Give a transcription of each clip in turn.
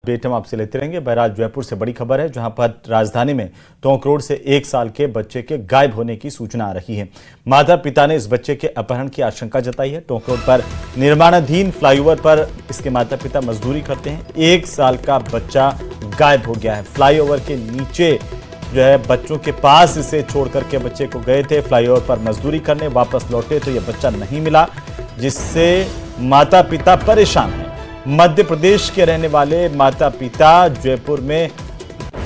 Update हम आपसे लेते रहेंगे। बहरहाल जयपुर से बड़ी खबर है, जहां पर राजधानी में टोंक रोड से 1 साल के बच्चे के गायब होने की सूचना आ रही है। माता पिता ने इस बच्चे के अपहरण की आशंका जताई है। टोंक रोड पर निर्माणाधीन फ्लाईओवर पर इसके माता पिता मजदूरी करते हैं। 1 साल का बच्चा गायब हो गया है। फ्लाईओवर के नीचे जो है बच्चों के पास इसे छोड़ करके बच्चे को गए थे फ्लाईओवर पर मजदूरी करने, वापस लौटे तो यह बच्चा नहीं मिला, जिससे माता पिता परेशान हैं। मध्य प्रदेश के रहने वाले माता पिता जयपुर में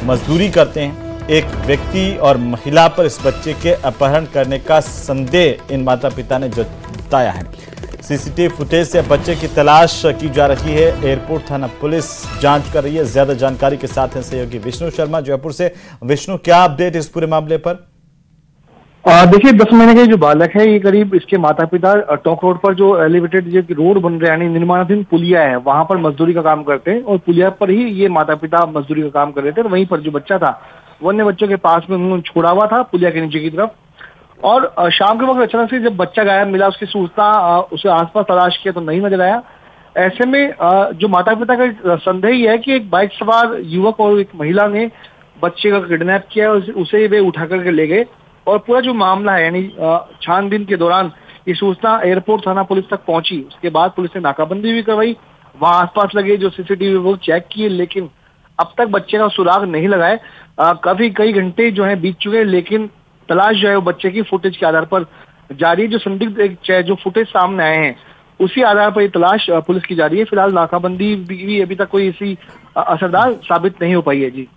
मजदूरी करते हैं। एक व्यक्ति और महिला पर इस बच्चे के अपहरण करने का संदेह इन माता पिता ने जताया है। सीसीटीवी फुटेज से बच्चे की तलाश की जा रही है। एयरपोर्ट थाना पुलिस जांच कर रही है। ज्यादा जानकारी के साथ हैं सहयोगी विष्णु शर्मा जयपुर से। विष्णु, क्या अपडेट इस पूरे मामले पर? देखिए 10 महीने का जो बालक है, ये करीब इसके माता पिता टोंक रोड पर जो एलिवेटेड जो रोड बन रहा है यानी निर्माणाधीन पुलिया है, वहां पर मजदूरी का काम करते हैं और पुलिया पर ही ये माता पिता मजदूरी का काम कर रहे थे। और वहीं पर जो बच्चा था वो अन्य बच्चों के पास में उन्होंने छोड़ा हुआ था पुलिया के नीचे की तरफ। और शाम के वक्त अचानक से जब बच्चा गायब मिला, उसकी सूचना उसे आसपास तलाश किया तो नहीं नजर आया। ऐसे में जो माता पिता का संदेह है कि एक बाइक सवार युवक और एक महिला ने बच्चे का किडनैप किया, उसे वे उठा करके ले गए। और पूरा जो मामला है यानी छानबीन के दौरान ये सूचना एयरपोर्ट थाना पुलिस तक पहुंची। उसके बाद पुलिस ने नाकाबंदी भी करवाई, वहां आसपास लगे जो सीसीटीवी वो चेक किए, लेकिन अब तक बच्चे का सुराग नहीं लगाए। काफी कई घंटे जो है बीत चुके हैं, लेकिन तलाश जो है वो बच्चे की फुटेज के आधार पर जारी। जो संदिग्ध जो फुटेज सामने आए हैं उसी आधार पर ये तलाश पुलिस की जारी है। फिलहाल नाकाबंदी भी अभी तक कोई ऐसी असरदार साबित नहीं हो पाई है। जी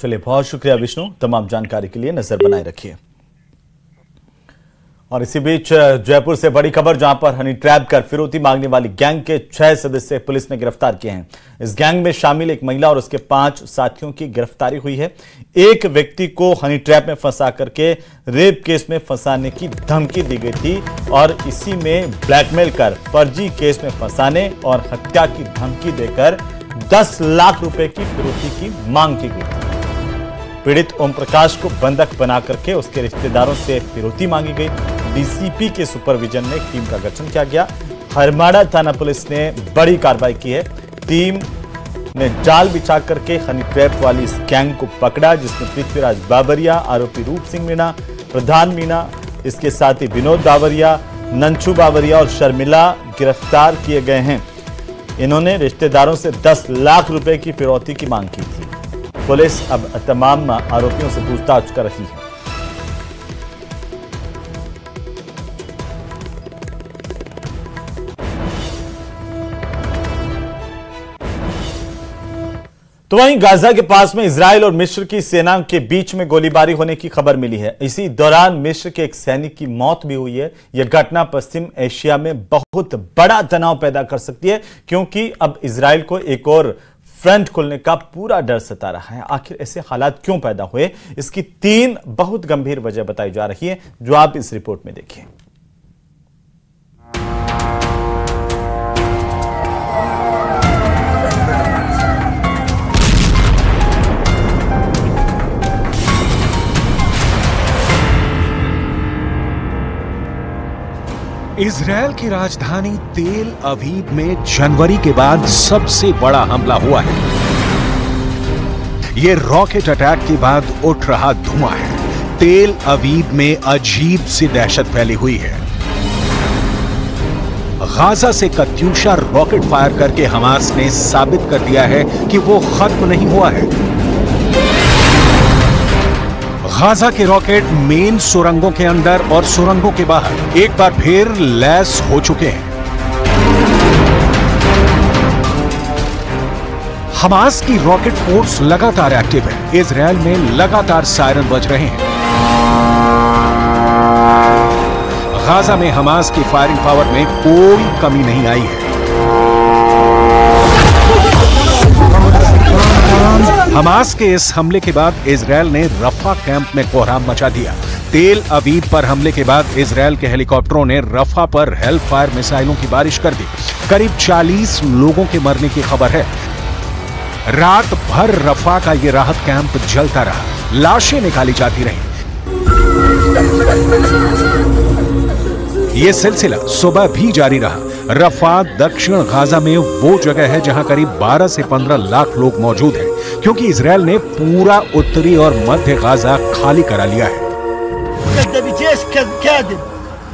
चलिए, बहुत शुक्रिया विष्णु, तमाम जानकारी के लिए नजर बनाए रखिए। और इसी बीच जयपुर से बड़ी खबर, जहां पर हनी ट्रैप कर फिरौती मांगने वाली गैंग के 6 सदस्य पुलिस ने गिरफ्तार किए हैं। इस गैंग में शामिल एक महिला और उसके 5 साथियों की गिरफ्तारी हुई है। एक व्यक्ति को हनी ट्रैप में फंसा करके रेप केस में फंसाने की धमकी दी गई थी और इसी में ब्लैकमेल कर फर्जी केस में फंसाने और हत्या की धमकी देकर 10 लाख रुपए की फिरौती की मांग की गई। पीड़ित ओम प्रकाश को बंधक बना करके उसके रिश्तेदारों से फिरौती मांगी गई। डीसीपी के सुपरविजन में एक टीम का गठन किया गया। हरमाड़ा थाना पुलिस ने बड़ी कार्रवाई की है। टीम ने जाल बिछा करके हनी ट्रैप वाली इस गैंग को पकड़ा, जिसमें पृथ्वीराज बाबरिया, आरोपी रूप सिंह मीणा, प्रधान मीणा, इसके साथ ही विनोद बाबरिया, नंचू बाबरिया और शर्मिला गिरफ्तार किए गए हैं। इन्होंने रिश्तेदारों से 10 लाख रुपए की फिरौती की मांग की थी। पुलिस अब तमाम आरोपियों से पूछताछ कर रही है। तो वहीं गाजा के पास में इजराइल और मिस्र की सेना के बीच में गोलीबारी होने की खबर मिली है। इसी दौरान मिस्र के एक सैनिक की मौत भी हुई है। यह घटना पश्चिम एशिया में बहुत बड़ा तनाव पैदा कर सकती है, क्योंकि अब इजराइल को एक और फ्रंट खुलने का पूरा डर सता रहा है। आखिर ऐसे हालात क्यों पैदा हुए, इसकी 3 बहुत गंभीर वजह बताई जा रही है, जो आप इस रिपोर्ट में देखिए। इजरायल की राजधानी तेल अवीव में जनवरी के बाद सबसे बड़ा हमला हुआ है। यह रॉकेट अटैक के बाद उठ रहा धुआं है। तेल अवीव में अजीब सी दहशत फैली हुई है। गाजा से कत्यूशा रॉकेट फायर करके हमास ने साबित कर दिया है कि वो खत्म नहीं हुआ है। गाजा के रॉकेट मेन सुरंगों के अंदर और सुरंगों के बाहर एक बार फिर लैस हो चुके हैं। हमास की रॉकेट फोर्स लगातार एक्टिव है। इजरायल में लगातार सायरन बज रहे हैं। गाजा में हमास की फायरिंग पावर में कोई कमी नहीं आई है। हमास के इस हमले के बाद इजरायल ने रफा कैंप में कोहराम मचा दिया। तेल अवीव पर हमले के बाद इजरायल के हेलीकॉप्टरों ने रफा पर हेल फायर मिसाइलों की बारिश कर दी। करीब 40 लोगों के मरने की खबर है। रात भर रफा का यह राहत कैंप जलता रहा, लाशें निकाली जाती रहीं। यह सिलसिला सुबह भी जारी रहा। रफा दक्षिण गाजा में वो जगह है जहां करीब 12 से 15 लाख लोग मौजूद हैं, क्योंकि इजरायल ने पूरा उत्तरी और मध्य गाजा खाली करा लिया है।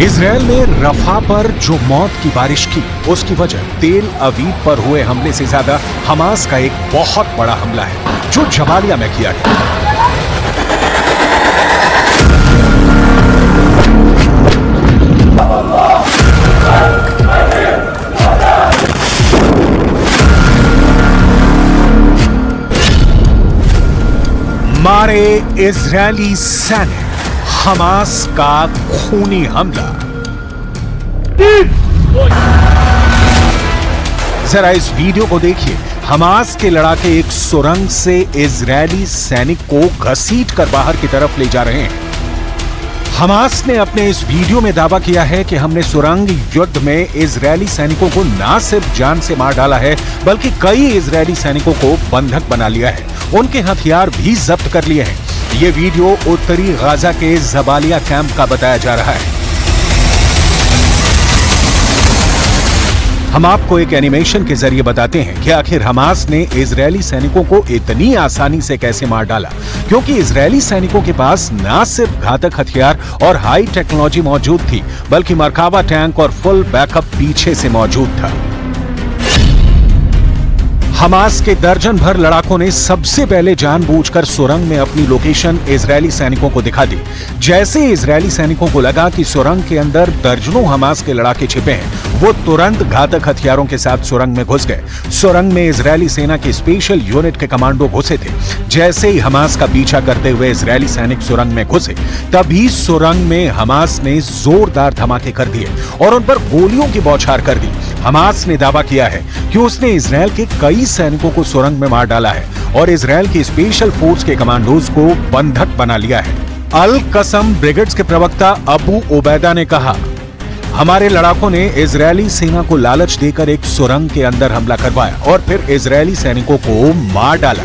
इजरायल ने रफा पर जो मौत की बारिश की, उसकी वजह तेल अवीव पर हुए हमले से ज्यादा हमास का एक बहुत बड़ा हमला है जो जबालिया में किया गया। मारे इजरायली सैनिक, हमास का खूनी हमला। जरा इस वीडियो को देखिए। हमास के लड़ाके एक सुरंग से इजरायली सैनिक को घसीटकर बाहर की तरफ ले जा रहे हैं। हमास ने अपने इस वीडियो में दावा किया है कि हमने सुरंग युद्ध में इजरायली सैनिकों को न सिर्फ जान से मार डाला है, बल्कि कई इजरायली सैनिकों को बंधक बना लिया है, उनके हथियार भी जब्त कर लिए हैं। ये वीडियो उत्तरी गाजा के जबालिया कैंप का बताया जा रहा है। हम आपको एक एनिमेशन के जरिए बताते हैं कि आखिर हमास ने इजरायली सैनिकों को इतनी आसानी से कैसे मार डाला, क्योंकि इजरायली सैनिकों के पास न सिर्फ घातक हथियार और हाई टेक्नोलॉजी मौजूद थी, बल्कि मरकाबा टैंक और फुल बैकअप पीछे से मौजूद था। हमास के दर्जन भर लड़ाकों ने सबसे पहले जानबूझकर सुरंग में अपनी लोकेशन इजरायली सैनिकों को दिखा दी। जैसे इजरायली सैनिकों को लगा कि सुरंग के अंदर दर्जनों हमास के लड़ाके छिपे हैं, वो तुरंत घातक हथियारों के साथ सुरंग में घुस गए। सुरंग में इजरायली सेना की स्पेशल यूनिट के कमांडो घुसे थे। जैसे ही हमास का पीछा करते हुए इजरायली सैनिक सुरंग में घुसे, तभी सुरंग में हमास ने जोरदार धमाके कर दिए और उन पर गोलियों की बौछार कर दी। हमास ने दावा किया है कि उसने इजरायल के कई सैनिकों को सुरंग में मार डाला है और इजरायल की स्पेशल फोर्स के कमांडोज को बंधक बना लिया है। अल कसम ब्रिगेड्स के प्रवक्ता अबू उबैदा ने कहा, हमारे लड़ाकों ने इजरायली सेना को लालच देकर एक सुरंग के अंदर हमला करवाया और फिर इजरायली सैनिकों को मार डाला।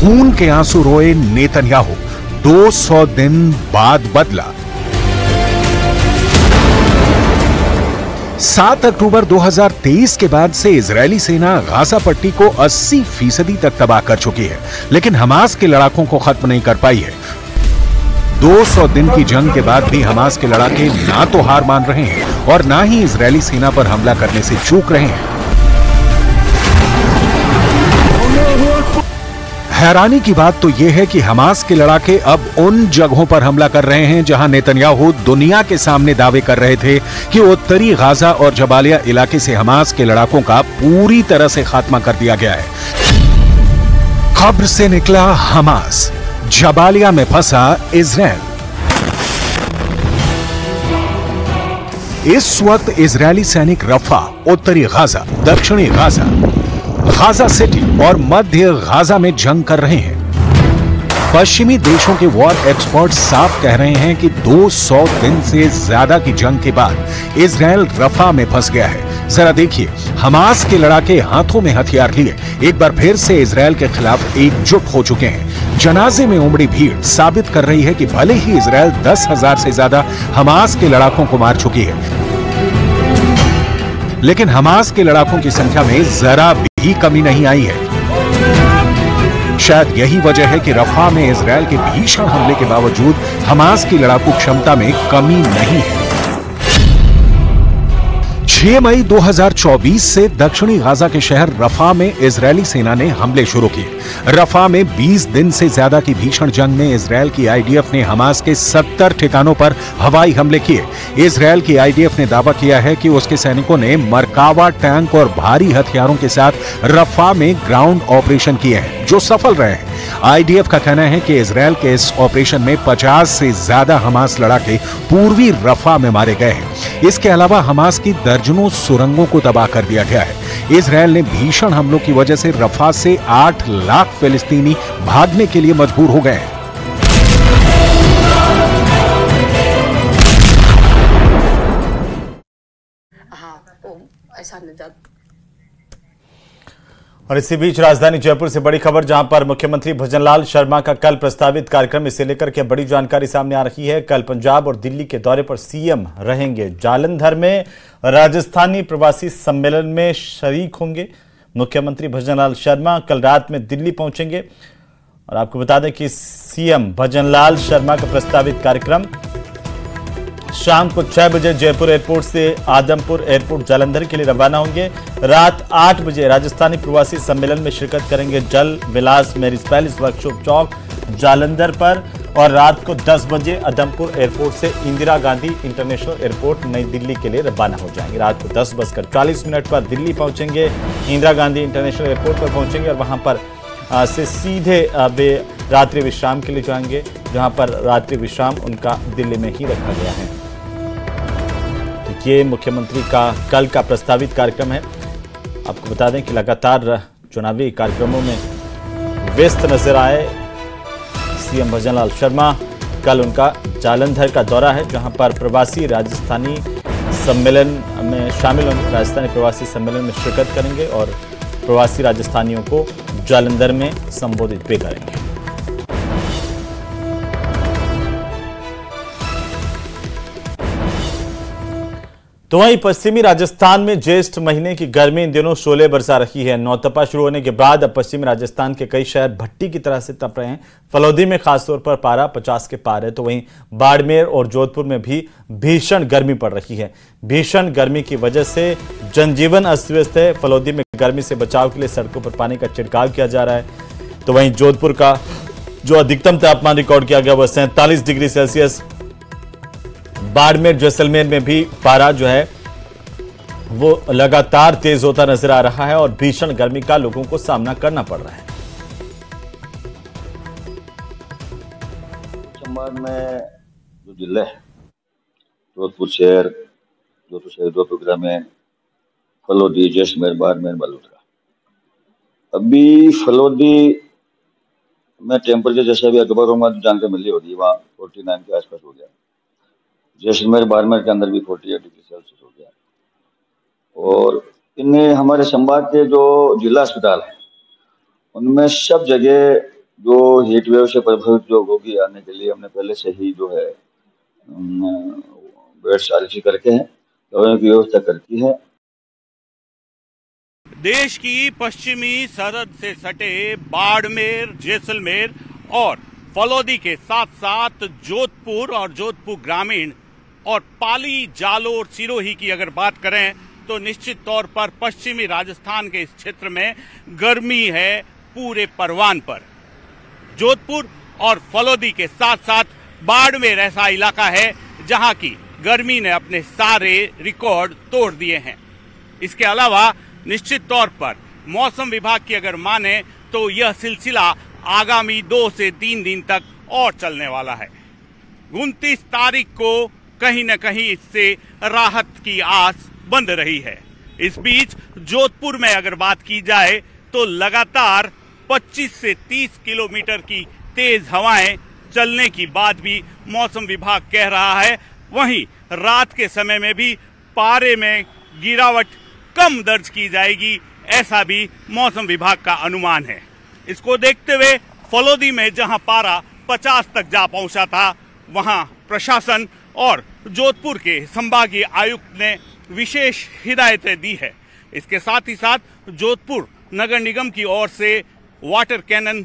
खून के आंसू रोए नेतन्याहू 200 दिन बाद बदला। 7 अक्टूबर 2023 के बाद से इजरायली सेना गाजा पट्टी को 80% तक तबाह कर चुकी है, लेकिन हमास के लड़ाकों को खत्म नहीं कर पाई है। 200 दिन की जंग के बाद भी हमास के लड़ाके ना तो हार मान रहे हैं और ना ही इजरायली सेना पर हमला करने से चूक रहे हैं। हैरानी की बात तो यह है कि हमास के लड़ाके अब उन जगहों पर हमला कर रहे हैं जहां नेतन्याहू दुनिया के सामने दावे कर रहे थे कि उत्तरी गाजा और जबालिया इलाके से हमास के लड़ाकों का पूरी तरह से खात्मा कर दिया गया है। कब्र से निकला हमास, जबालिया में फंसा इजरायल। इस वक्त इजरायली सैनिक रफा, उत्तरी गाजा, दक्षिणी गाजा, गाजा सिटी और मध्य गाजा में जंग कर रहे हैं। पश्चिमी देशों के वॉर एक्सपर्ट साफ कह रहे हैं कि 200 दिन से ज्यादा की जंग के बाद इजरायल रफा में फंस गया है। जरा देखिए, हमास के लड़ाके हाथों में हथियार लिए एक बार फिर से इजरायल के खिलाफ एकजुट हो चुके हैं। जनाजे में उमड़ी भीड़ साबित कर रही है कि भले ही इजरायल 10,000 से ज्यादा हमास के लड़ाकों को मार चुकी है, लेकिन हमास के लड़ाकों की संख्या में जरा भी कमी नहीं आई है। शायद यही वजह है कि रफा में इजरायल के भीषण हमले के बावजूद हमास की लड़ाकू क्षमता में कमी नहीं है। 6 मई 2024 से दक्षिणी गाजा के शहर रफा में इजरायली सेना ने हमले शुरू किए। रफा में 20 दिन से ज्यादा की भीषण जंग में इजरायल की आईडीएफ ने हमास के 70 ठिकानों पर हवाई हमले किए। इजरायल की आईडीएफ ने दावा किया है कि उसके सैनिकों ने मरकावा टैंक और भारी हथियारों के साथ रफा में ग्राउंड ऑपरेशन किए हैं, जो सफल रहे हैं। आईडीएफ का कहना है कि इजरायल के इस ऑपरेशन में 50 से ज्यादा हमास लड़ाके पूर्वी रफा में मारे गए हैं। इसके अलावा हमास की दर्जनों सुरंगों को तबाह कर दिया गया है। इजरायल ने भीषण हमलों की वजह से रफा से 8 लाख फिलिस्तीनी भागने के लिए मजबूर हो गए हैं। और इसी बीच राजधानी जयपुर से बड़ी खबर, जहां पर मुख्यमंत्री भजनलाल शर्मा का कल प्रस्तावित कार्यक्रम, इसे लेकर के बड़ी जानकारी सामने आ रही है। कल पंजाब और दिल्ली के दौरे पर सीएम रहेंगे। जालंधर में राजस्थानी प्रवासी सम्मेलन में शरीक होंगे। मुख्यमंत्री भजनलाल शर्मा कल रात में दिल्ली पहुंचेंगे। और आपको बता दें कि सीएम भजनलाल शर्मा का प्रस्तावित कार्यक्रम शाम को 6 बजे जयपुर एयरपोर्ट से आदमपुर एयरपोर्ट जालंधर के लिए रवाना होंगे। रात 8 बजे राजस्थानी प्रवासी सम्मेलन में शिरकत करेंगे जल विलास मैरिज पैलेस वर्कशॉप चौक जालंधर पर। और रात को 10 बजे आदमपुर एयरपोर्ट से इंदिरा गांधी इंटरनेशनल एयरपोर्ट नई दिल्ली के लिए रवाना हो जाएंगे। रात को 10:40 पर दिल्ली पहुंचेंगे, इंदिरा गांधी इंटरनेशनल एयरपोर्ट पर पहुंचेंगे और वहां पर से सीधे वे रात्रि विश्राम के लिए जाएंगे, जहां पर रात्रि विश्राम उनका दिल्ली में ही रखा गया है। ये मुख्यमंत्री का कल का प्रस्तावित कार्यक्रम है। आपको बता दें कि लगातार चुनावी कार्यक्रमों में व्यस्त नजर आए सीएम भजनलाल शर्मा। कल उनका जालंधर का दौरा है, जहां पर प्रवासी राजस्थानी सम्मेलन में शामिल होंगे, राजस्थानी प्रवासी सम्मेलन में शिरकत करेंगे और प्रवासी राजस्थानियों को जालंधर में संबोधित भी करेंगे। तो वहीं पश्चिमी राजस्थान में ज्येष्ठ महीने की गर्मी इन दिनों शोले बरसा रही है। नौतपा शुरू होने के बाद अब पश्चिमी राजस्थान के कई शहर भट्टी की तरह से तप रहे हैं। फलौदी में खासतौर पर पारा 50 के पार है, तो वहीं बाड़मेर और जोधपुर में भी भीषण गर्मी पड़ रही है। भीषण गर्मी की वजह से जनजीवन अस्त व्यस्त है। फलौदी में गर्मी से बचाव के लिए सड़कों पर पानी का छिड़काव किया जा रहा है। तो वहीं जोधपुर का जो अधिकतम तापमान रिकॉर्ड किया गया वह 47 डिग्री सेल्सियस। बाड़मेर जैसलमेर में भी पारा जो है वो लगातार तेज होता नजर आ रहा है और भीषण गर्मी का लोगों को सामना करना पड़ रहा है। संभाग में जो जिले हैं, जोधपुर शहर, जोधपुर ग्रामीण, फलौदी, जैसलमेर, बाड़मेर, बलुद्रा। अभी फलौदी में टेम्परेचर जैसा भी अखबारों में जानकारी मिली होगी, वहाँ 49 के आसपास हो गया। जैसलमेर, बाड़मेर के अंदर भी 48 डिग्री सेल्सियस हो गया। और इनमें हमारे संभाग के जो जिला अस्पताल हैं, उनमें सब जगह जो हीट वेव से प्रभावित जो रोगी आने के लिए हमने पहले से ही जो है बेड्स आरक्षित करके हैं, दवाइयों की व्यवस्था करती है। देश की पश्चिमी सरहद से सटे बाड़मेर, जैसलमेर और फलौदी के साथ साथ जोधपुर और जोधपुर ग्रामीण और पाली, जालोर, सिरोही की अगर बात करें तो निश्चित तौर पर पश्चिमी राजस्थान के इस क्षेत्र में गर्मी है पूरे परवान पर। जोधपुर और फलौदी के साथ साथ बाड़मेर ऐसा इलाका है जहां की गर्मी ने अपने सारे रिकॉर्ड तोड़ दिए हैं। इसके अलावा निश्चित तौर पर मौसम विभाग की अगर माने तो यह सिलसिला आगामी 2 से 3 दिन तक और चलने वाला है। 29 तारीख को कहीं न कहीं इससे राहत की आस बंद रही है। इस बीच जोधपुर में अगर बात की जाए तो लगातार 25 से 30 किलोमीटर की तेज हवाएं चलने की बात भी मौसम विभाग कह रहा है। वहीं रात के समय में भी पारे में गिरावट कम दर्ज की जाएगी, ऐसा भी मौसम विभाग का अनुमान है। इसको देखते हुए फलौदी में जहां पारा 50 तक जा पहुंचा था, वहां प्रशासन और जोधपुर के संभागीय आयुक्त ने विशेष हिदायतें दी है। इसके साथ ही साथ जोधपुर नगर निगम की ओर से वाटर कैनन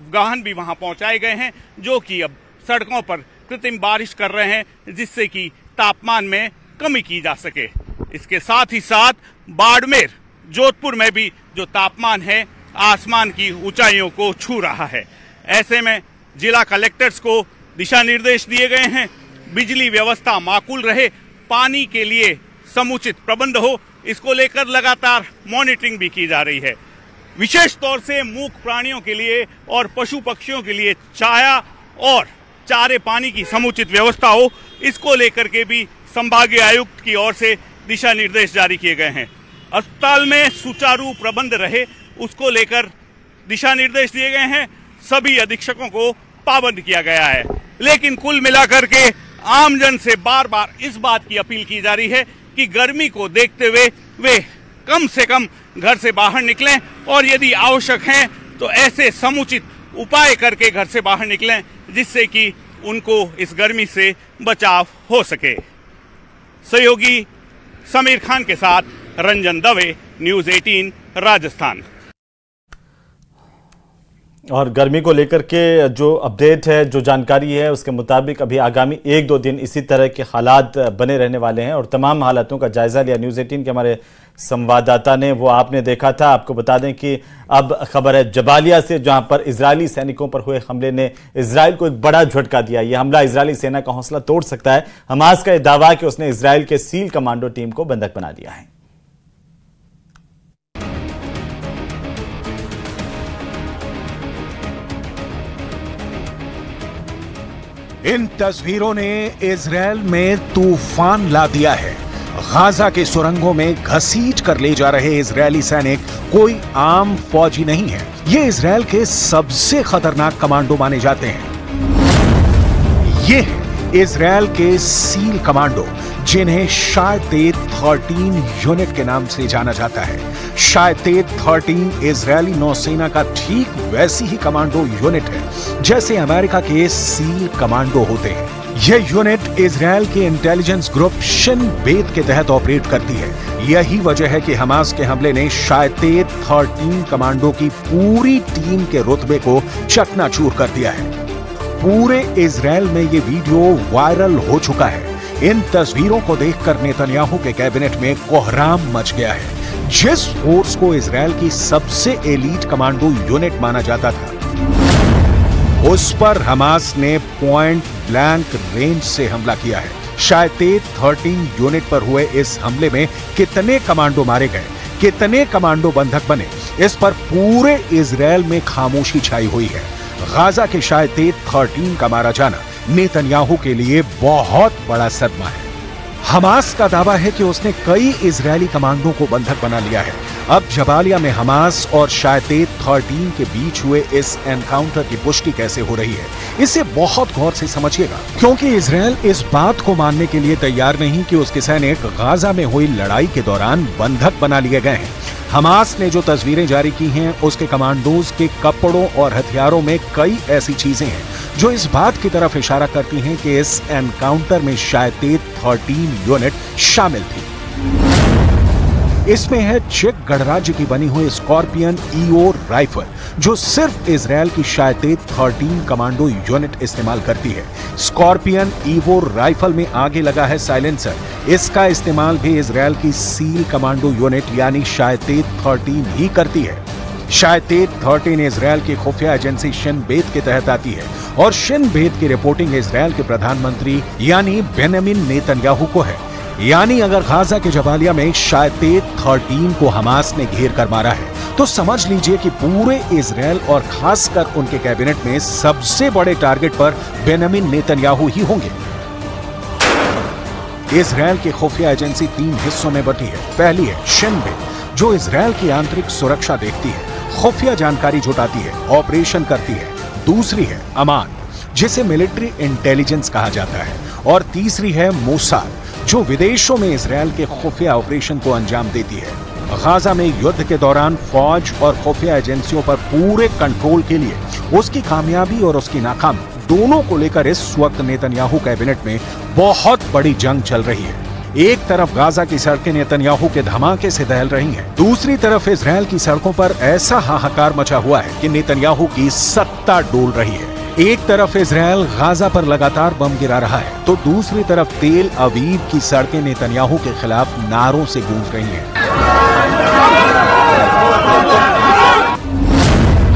वाहन भी वहां पहुंचाए गए हैं, जो कि अब सड़कों पर कृत्रिम बारिश कर रहे हैं, जिससे कि तापमान में कमी की जा सके। इसके साथ ही साथ बाड़मेर, जोधपुर में भी जो तापमान है आसमान की ऊंचाइयों को छू रहा है। ऐसे में जिला कलेक्टर्स को दिशा निर्देश दिए गए हैं, बिजली व्यवस्था माकूल रहे, पानी के लिए समुचित प्रबंध हो, इसको लेकर लगातार मॉनिटरिंग भी की जा रही है। विशेष तौर से मूक प्राणियों के लिए और पशु पक्षियों के लिए छाया और चारे पानी की समुचित व्यवस्था हो, इसको लेकर के भी संभागीय आयुक्त की ओर से दिशा निर्देश जारी किए गए हैं। अस्पताल में सुचारू प्रबंध रहे, उसको लेकर दिशा निर्देश दिए गए हैं। सभी अधीक्षकों को पाबंद किया गया है। लेकिन कुल मिलाकर के आमजन से बार बार इस बात की अपील की जा रही है कि गर्मी को देखते हुए वे कम से कम घर से बाहर निकलें और यदि आवश्यक है तो ऐसे समुचित उपाय करके घर से बाहर निकलें जिससे कि उनको इस गर्मी से बचाव हो सके। सहयोगी समीर खान के साथ रंजन दवे, न्यूज़ 18 राजस्थान। और गर्मी को लेकर के जो अपडेट है, जो जानकारी है, उसके मुताबिक अभी आगामी 1-2 दिन इसी तरह के हालात बने रहने वाले हैं और तमाम हालातों का जायजा लिया न्यूज़ 18 के हमारे संवाददाता ने, वो आपने देखा था। आपको बता दें कि अब खबर है जबालिया से, जहां पर इजरायली सैनिकों पर हुए हमले ने इजराइल को एक बड़ा झटका दिया। यह हमला इजरायली सेना का हौसला तोड़ सकता है। हमास का यह दावा है कि उसने इजराइल के सील कमांडो टीम को बंधक बना लिया है। इन तस्वीरों ने इजराइल में तूफान ला दिया है। गाजा के सुरंगों में घसीट कर ले जा रहे इजरायली सैनिक कोई आम फौजी नहीं है। ये इजराइल के सबसे खतरनाक कमांडो माने जाते हैं। ये है इजराइल के सील कमांडो, जिन्हें शायतेत 13 यूनिट के नाम से जाना जाता है। शायतेत 13 इजरायली नौसेना का ठीक वैसी ही कमांडो यूनिट है जैसे अमेरिका के सील कमांडो होते हैं। यह यूनिट इजराइल के इंटेलिजेंस ग्रुप शिन बेत के तहत ऑपरेट करती है। यही वजह है कि हमास के हमले ने शायतेत 13 कमांडो की पूरी टीम के रुतबे को चकनाचूर कर दिया है। पूरे इजराइल में ये वीडियो वायरल हो चुका है। इन तस्वीरों को देखकर नेतन्याहू के कैबिनेट में कोहराम मच गया है। जिस फोर्स को इजराइल की सबसे एलीट कमांडो यूनिट माना जाता था, उस पर हमास ने पॉइंट ब्लैंक रेंज से हमला किया है। शायतेत 13 यूनिट पर हुए इस हमले में कितने कमांडो मारे गए, कितने कमांडो बंधक बने, इस पर पूरे इजराइल में खामोशी छाई हुई है। गाजा के शायतेत 13 का मारा जाना नेतन्याहू के लिए बहुत बड़ा सदमा है। हमास का दावा है कि उसने कई इजरायली कमांडो को बंधक बना लिया है। अब जबालिया में हमास और शायतेत 13 के बीच हुए इस एनकाउंटर की पुष्टि कैसे हो रही है, इसे बहुत गौर से समझिएगा, क्योंकि इजरायल इस बात को मानने के लिए तैयार नहीं कि उसके सैनिक गाजा में हुई लड़ाई के दौरान बंधक बना लिए गए हैं। हमास ने जो तस्वीरें जारी की हैं, उसके कमांडोज के कपड़ों और हथियारों में कई ऐसी चीजें हैं जो इस बात की तरफ इशारा करती हैं कि इस एनकाउंटर में शायतेत 13 यूनिट शामिल थी। इसमें है चेक गणराज्य की बनी हुई स्कॉर्पियन ईओ राइफल, जो सिर्फ इजरायल की शायतेत 13 कमांडो यूनिट इस्तेमाल करती है। स्कॉर्पियन ईवो राइफल में आगे लगा है साइलेंसर। इसका इस्तेमाल भी इजरायल की सील कमांडो यूनिट यानी शायतेत 13 ही करती है। शायतेत 13 इजरायल की खुफिया एजेंसी शिन बेत के तहत आती है और शिन बेत की रिपोर्टिंग इजरायल के प्रधानमंत्री यानी बेंजामिन नेतन्याहू को है। यानी अगर गाजा के जबालिया में शायतेत 13 को हमास ने घेर कर मारा है, तो समझ लीजिए कि पूरे इजरायल और खासकर उनके कैबिनेट में सबसे बड़े टारगेट पर बेंजामिन नेतन्याहू ही होंगे। इजरायल की खुफिया एजेंसी 3 हिस्सों में बटी है। पहली है शिन बेत, जो इजरायल की आंतरिक सुरक्षा देखती है, खुफिया जानकारी जुटाती है, ऑपरेशन करती है। दूसरी है अमान, जिसे मिलिट्री इंटेलिजेंस कहा जाता है। और तीसरी है मोसाद, जो विदेशों में इजरायल के खुफिया ऑपरेशन को अंजाम देती है। गाजा में युद्ध के दौरान फौज और खुफिया एजेंसियों पर पूरे कंट्रोल के लिए उसकी कामयाबी और उसकी नाकामी दोनों को लेकर इस वक्त नेतन्याहू कैबिनेट में बहुत बड़ी जंग चल रही है। एक तरफ गाजा की सड़कें नेतन्याहू के धमाके से दहल रही हैं, दूसरी तरफ इजरायल की सड़कों पर ऐसा हाहाकार मचा हुआ है कि नेतन्याहू की सत्ता डोल रही है। एक तरफ इजरायल गाजा पर लगातार बम गिरा रहा है, तो दूसरी तरफ तेल अवीव की सड़कें नेतन्याहू के खिलाफ नारों से गूंज रही हैं।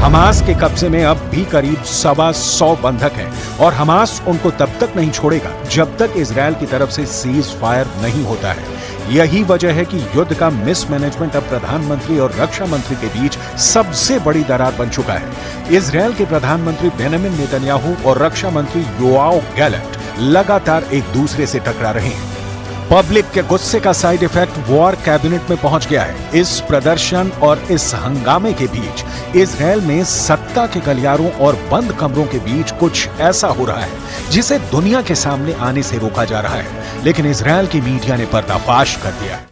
हमास के कब्जे में अब भी करीब 125 बंधक हैं और हमास उनको तब तक नहीं छोड़ेगा जब तक इजरायल की तरफ से सीज फायर नहीं होता है। यही वजह है कि युद्ध का मिसमैनेजमेंट अब प्रधानमंत्री और रक्षा मंत्री के बीच सबसे बड़ी दरार बन चुका है। इजरायल के प्रधानमंत्री बेंजामिन नेतन्याहू और रक्षा मंत्री योआव गैलेंट लगातार एक दूसरे से टकरा रहे हैं। पब्लिक के गुस्से का साइड इफेक्ट वॉर कैबिनेट में पहुंच गया है। इस प्रदर्शन और इस हंगामे के बीच इजरायल में सत्ता के गलियारों और बंद कमरों के बीच कुछ ऐसा हो रहा है जिसे दुनिया के सामने आने से रोका जा रहा है, लेकिन इजरायल की मीडिया ने पर्दाफाश कर दिया है।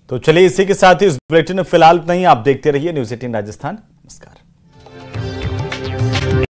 तो चलिए इसी के साथ ही इस बुलेटिन में फिलहाल नहीं, आप देखते रहिए न्यूज़ 18 राजस्थान। नमस्कार।